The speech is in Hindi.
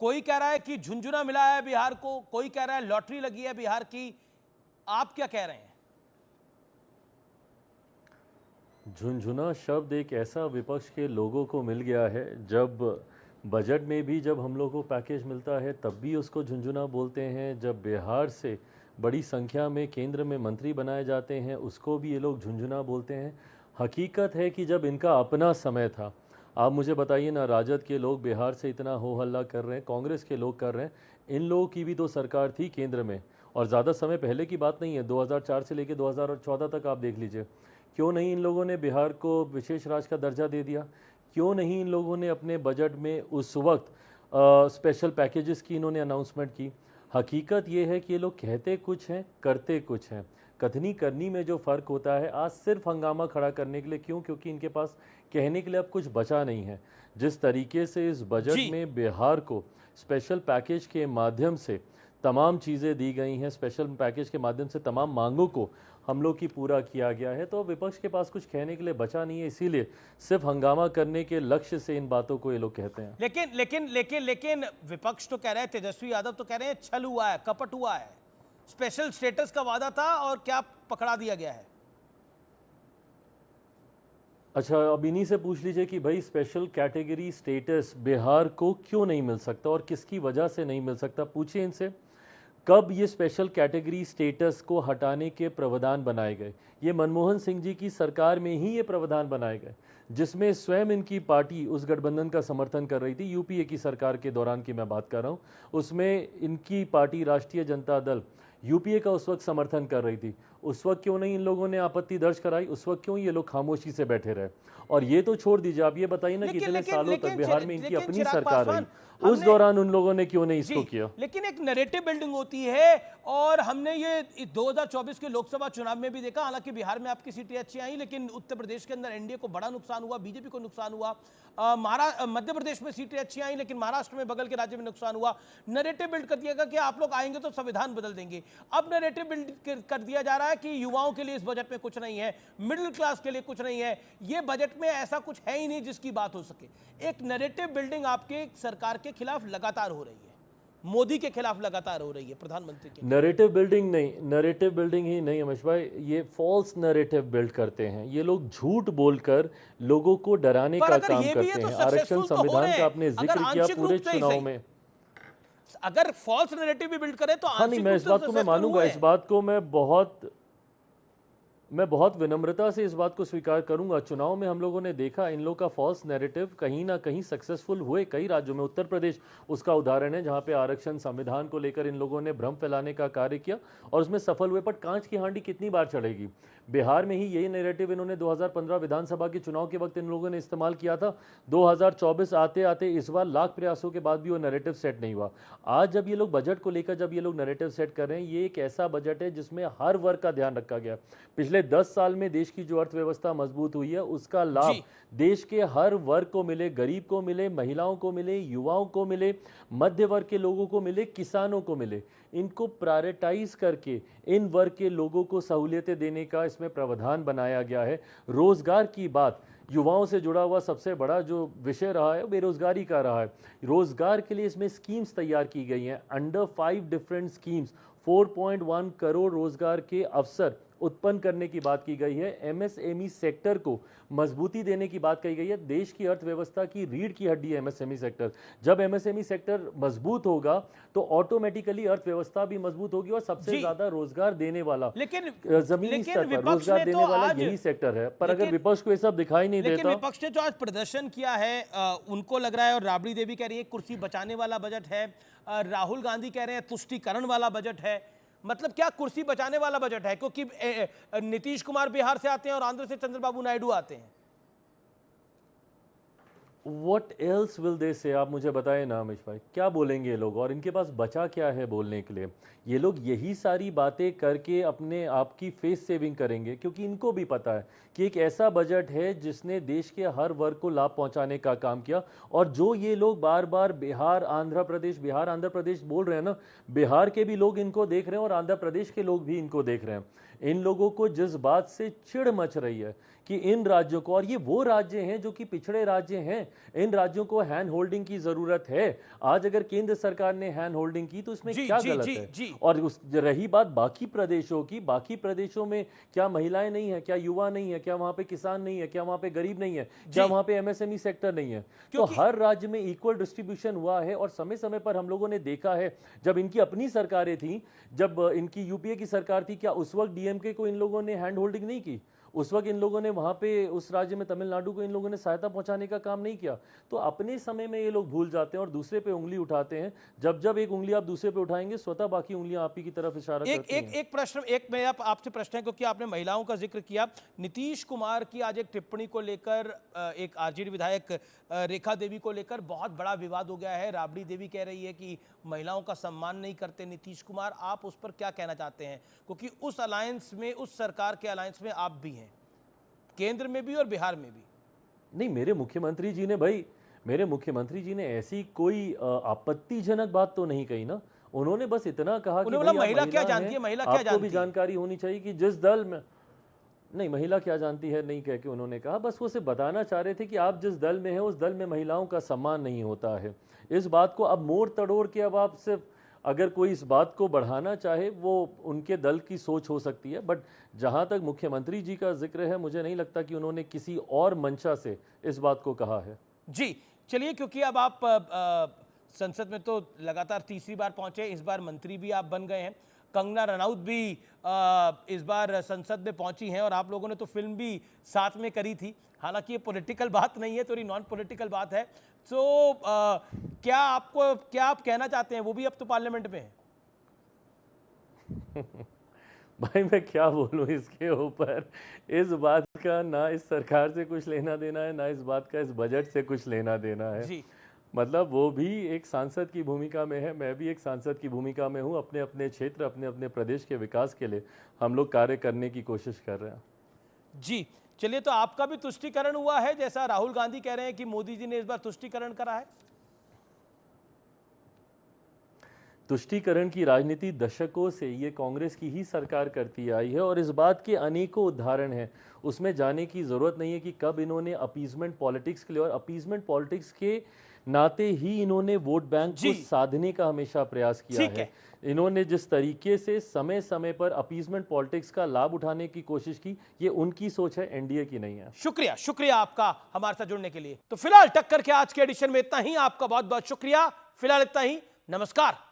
कोई कह रहा है कि झुंझुना मिला है बिहार को, कोई कह रहा है लॉटरी लगी है बिहार की। आप क्या कह रहे हैं? झुनझुना शब्द एक ऐसा विपक्ष के लोगों को मिल गया है, जब बजट में भी जब हम लोगों को पैकेज मिलता है तब भी उसको झुनझुना बोलते हैं, जब बिहार से बड़ी संख्या में केंद्र में मंत्री बनाए जाते हैं उसको भी ये लोग झुनझुना बोलते हैं। हकीकत है कि जब इनका अपना समय था, आप मुझे बताइए ना, राजद के लोग बिहार से इतना हो हल्ला कर रहे हैं, कांग्रेस के लोग कर रहे हैं, इन लोगों की भी तो सरकार थी केंद्र में, और ज़्यादा समय पहले की बात नहीं है, 2004 से लेकर 2014 तक आप देख लीजिए। क्यों नहीं इन लोगों ने बिहार को विशेष राज्य का दर्जा दे दिया? क्यों नहीं इन लोगों ने अपने बजट में उस वक्त स्पेशल पैकेजेस की इन्होंने अनाउंसमेंट की? हकीकत ये है कि ये लोग कहते कुछ हैं, करते कुछ हैं। कथनी करनी में जो फ़र्क होता है, आज सिर्फ हंगामा खड़ा करने के लिए, क्यों? क्योंकि इनके पास कहने के लिए अब कुछ बचा नहीं है। जिस तरीके से इस बजट में बिहार को स्पेशल पैकेज के माध्यम से तमाम चीज़ें दी गई हैं, स्पेशल पैकेज के माध्यम से तमाम मांगों को हम लोग की पूरा किया गया है, तो विपक्ष के पास कुछ कहने के लिए बचा नहीं है, इसीलिए सिर्फ हंगामा करने के लक्ष्य से इन बातों को ये लोग कहते हैं। लेकिन लेकिन लेकिन लेकिन विपक्ष तो कह रहे हैं, तेजस्वी यादव तो कह रहे हैं छल हुआ है, कपट हुआ है, स्पेशल स्टेटस का वादा था और क्या पकड़ा दिया गया है। अच्छा, अब इन्हीं से पूछ लीजिए कि भाई स्पेशल कैटेगरी स्टेटस बिहार को क्यों नहीं मिल सकता और किसकी वजह से नहीं मिल सकता, पूछिए इनसे। कब ये स्पेशल कैटेगरी स्टेटस को हटाने के प्रावधान बनाए गए? ये मनमोहन सिंह जी की सरकार में ही ये प्रावधान बनाए गए, जिसमें स्वयं इनकी पार्टी उस गठबंधन का समर्थन कर रही थी, यूपीए की सरकार के दौरान की मैं बात कर रहा हूँ। उसमें इनकी पार्टी राष्ट्रीय जनता दल यूपीए का उस वक्त समर्थन कर रही थी। उस वक्त क्यों नहीं इन लोगों ने आपत्ति दर्ज कराई? उस वक्त क्यों ये लोग खामोशी से बैठे रहे? और ये तो छोड़ दीजिए, आप ये बताइए ना, कितने सालों तक बिहार में इनकी अपनी सरकार रही, उस दौरान उन लोगों ने क्यों नहीं इसको किया? लेकिन एक नैरेटिव बिल्डिंग होती है, और हमने ये 2024 के लोकसभा चुनाव में भी देखा। हालांकि बिहार में आपकी सीटें अच्छी आई, लेकिन उत्तर प्रदेश के अंदर एनडीए को बड़ा नुकसान हुआ, बीजेपी को नुकसान हुआ। मध्य प्रदेश में सीटें अच्छी आई, लेकिन महाराष्ट्र में, बगल के राज्य में नुकसान हुआ। नैरेटिव बिल्ड कर दिया गया कि आप लोग आएंगे तो संविधान बदल देंगे। अब नैरेटिव बिल्ड कर दिया जा रहा है कि युवाओं के लिए इस बजट में कुछ नहीं है, मिडिल क्लास के लिए कुछ नहीं है, ये बजट में ऐसा कुछ है ही नहीं जिसकी बात हो सके। एक नैरेटिव बिल्डिंग आपके सरकार के खिलाफ लगातार हो रही है, मोदी के खिलाफ लगातार हो रही है, प्रधानमंत्री के। नैरेटिव बिल्डिंग नहीं, नैरेटिव बिल्डिंग ही नहीं अमिश भाई, ये फॉल्स नैरेटिव बिल्ड करते हैं। ये लोग झूठ बोलकर लोगों को डराने का काम करते हैं। आरक्षण संविधान का आपने जिक्र किया पूरे चुनाव में। अगर फॉल्स नैरेटिव भी बिल्ड करे तो हाँ नहीं, मैं इस बात को मैं मानूंगा, इस बात को मैं बहुत विनम्रता से इस बात को स्वीकार करूंगा। चुनाव में हम लोगों ने देखा इन लोगों का फॉल्स नैरेटिव कहीं ना कहीं सक्सेसफुल हुए कई राज्यों में। उत्तर प्रदेश उसका उदाहरण है, जहां पे आरक्षण संविधान को लेकर इन लोगों ने भ्रम फैलाने का कार्य किया और उसमें सफल हुए। पर कांच की हांडी कितनी बार चढ़ेगी? बिहार में ही यही नैरेटिव इन्होंने 2015 विधानसभा के चुनाव के वक्त इन लोगों ने इस्तेमाल किया था। 2024 आते आते इस बार लाख प्रयासों के बाद भी वो नैरेटिव सेट नहीं हुआ। आज जब ये लोग बजट को लेकर जब ये लोग नैरेटिव सेट कर रहे हैं, ये एक ऐसा बजट है जिसमें हर वर्ग का ध्यान रखा गया। पिछले 10 साल में देश की जो अर्थव्यवस्था मजबूत हुई है, उसका लाभ देश के हर वर्ग को मिले, गरीब को मिले, महिलाओं को मिले, युवाओं को मिले, मध्य वर्ग के लोगों को मिले, किसानों को मिले। इनको प्रायोरिटाइज करके इन वर्ग के लोगों को सहूलियतें देने का इसमें प्रावधान बनाया गया है। रोजगार की बात, युवाओं से जुड़ा हुआ सबसे बड़ा जो विषय रहा है बेरोजगारी का रहा है। रोजगार के लिए इसमें स्कीम्स तैयार की गई हैं, अंडर 5 डिफरेंट स्कीम्स, 4.1 करोड़ रोजगार के अवसर उत्पन्न करने की बात की गई है। एमएसएमई सेक्टर को मजबूती देने की बात कही गई है। देश की अर्थव्यवस्था की रीढ़ की हड्डी है एमएसएमई सेक्टर। जब एमएसएमई सेक्टर मजबूत होगा तो ऑटोमेटिकली अर्थव्यवस्था भी मजबूत होगी और सबसे ज्यादा रोजगार देने वाला, जमीनी स्तर पर रोजगार देने वाला यही सेक्टर है। पर अगर विपक्ष को ये सब दिखाई नहीं देता, विपक्ष ने जो आज प्रदर्शन किया है, उनको लग रहा है, और राबड़ी देवी कह रही है कुर्सी बचाने वाला बजट है, राहुल गांधी कह रहे हैं तुष्टीकरण वाला बजट है। मतलब क्या कुर्सी बचाने वाला बजट है? क्योंकि नीतीश कुमार बिहार से आते हैं और आंध्र से चंद्रबाबू नायडू आते हैं। What else will they say? आप मुझे बताएं ना अमिश भाई, क्या बोलेंगे ये लोग? और इनके पास बचा क्या है बोलने के लिए? ये लोग यही सारी बातें करके अपने आप की फेस सेविंग करेंगे, क्योंकि इनको भी पता है कि एक ऐसा बजट है जिसने देश के हर वर्ग को लाभ पहुंचाने का काम किया। और जो ये लोग बार बार बिहार आंध्र प्रदेश बोल रहे हैं ना, बिहार के भी लोग इनको देख रहे हैं और आंध्र प्रदेश के लोग भी इनको देख रहे हैं। इन लोगों को जिस बात से चिढ़ मच रही है कि इन राज्यों को, और ये वो राज्य हैं जो कि पिछड़े राज्य हैं, इन राज्यों को हैंड होल्डिंग की जरूरत है। आज अगर केंद्र सरकार ने हैंड होल्डिंग की तो इसमें क्या गलत है? और रही बात बाकी प्रदेशों की, बाकी प्रदेशों में क्या महिलाएं नहीं है, क्या युवा नहीं है, क्या वहां पे किसान नहीं है, क्या वहां पे गरीब नहीं है, क्या वहां पे एमएसएमई सेक्टर नहीं है? तो हर राज्य में इक्वल डिस्ट्रीब्यूशन हुआ है। और समय समय पर हम लोगों ने देखा है, जब इनकी अपनी सरकारें थी, जब इनकी यूपीए की सरकार थी, क्या उस वक्त डीएमके को इन लोगों ने हैंड होल्डिंग नहीं की? उस वक्त इन लोगों ने वहां पे उस राज्य में, तमिलनाडु को, इन लोगों ने सहायता पहुंचाने का काम नहीं किया? तो अपने समय में ये लोग भूल जाते हैं और दूसरे पे उंगली उठाते हैं। जब जब एक उंगली आप दूसरे पे उठाएंगे, स्वतः बाकी उंगलियां आप ही की तरफ इशारा करती हैं। एक प्रश्न, एक मैं आपसे प्रश्न है, क्योंकि आपने महिलाओं का जिक्र किया। नीतीश कुमार की आज एक टिप्पणी को लेकर, एक आरजेडी विधायक रेखा देवी को लेकर बहुत बड़ा विवाद हो गया है। राबड़ी देवी कह रही है कि महिलाओं का सम्मान नहीं करते नीतीश कुमार। आप उस पर क्या कहना चाहते हैं, क्योंकि उस अलायंस में, उस सरकार के अलायंस में आप भी हैं, केंद्र में भी और बिहार में भी? नहीं, मेरे मुख्यमंत्री जी ने, भाई मेरे मुख्यमंत्री जी ने ऐसी कोई आपत्तिजनक बात तो नहीं कही ना। उन्होंने बस इतना कहा कि महिला क्या जानती है, महिला क्या जानती है, आपको भी जानकारी होनी चाहिए कि जिस दल में, नहीं महिला क्या जानती है नहीं कह के उन्होंने कहा, बस वो सिर्फ बताना चाह रहे थे कि आप जिस दल में हैं उस दल में महिलाओं का सम्मान नहीं होता है। इस बात को अब मोड़ तड़ोड़ के, अब आप सिर्फ, अगर कोई इस बात को बढ़ाना चाहे वो उनके दल की सोच हो सकती है, बट जहां तक मुख्यमंत्री जी का जिक्र है, मुझे नहीं लगता कि उन्होंने किसी और मंशा से इस बात को कहा है। जी चलिए, क्योंकि अब आप संसद में तो लगातार तीसरी बार पहुंचे, इस बार मंत्री भी आप बन गए हैं। कंगना रनौत भी इस बार संसद में पहुंची हैं और आप लोगों ने तो फिल्म भी साथ में करी थी। हालांकि ये पॉलिटिकल बात नहीं है, थोड़ी नॉन पॉलिटिकल बात है। तो क्या आप कहना चाहते हैं? वो भी अब तो पार्लियामेंट में है। भाई मैं क्या बोलूं इसके ऊपर। इस बात का ना इस सरकार से कुछ लेना देना है, ना इस बात का इस बजट से कुछ लेना देना है जी। मतलब वो भी एक सांसद की भूमिका में है, मैं भी एक सांसद की भूमिका में हूँ। अपने अपने क्षेत्र, अपने अपने प्रदेश के विकास के लिए हम लोग कार्य करने की कोशिश कर रहे हैं जी। चलिए, तो आपका भी तुष्टीकरण हुआ है, जैसा राहुल गांधी कह रहे हैं कि मोदी जी ने इस बार तुष्टीकरण करा है? तुष्टीकरण की राजनीति दशकों से ये कांग्रेस की ही सरकार करती आई है और इस बात के अनेकों उदाहरण हैं। उसमें जाने की जरूरत नहीं है कि कब इन्होंने अपीजमेंट पॉलिटिक्स के लिए, और अपीजमेंट पॉलिटिक्स के नाते ही इन्होंने वोट बैंक को साधने का हमेशा प्रयास किया है। इन्होंने जिस तरीके से समय समय पर अपीजमेंट पॉलिटिक्स का लाभ उठाने की कोशिश की, ये उनकी सोच है, एनडीए की नहीं है। शुक्रिया आपका हमारे साथ जुड़ने के लिए। तो फिलहाल टक्कर के आज के एडिशन में इतना ही। आपका बहुत बहुत शुक्रिया। फिलहाल इतना ही। नमस्कार।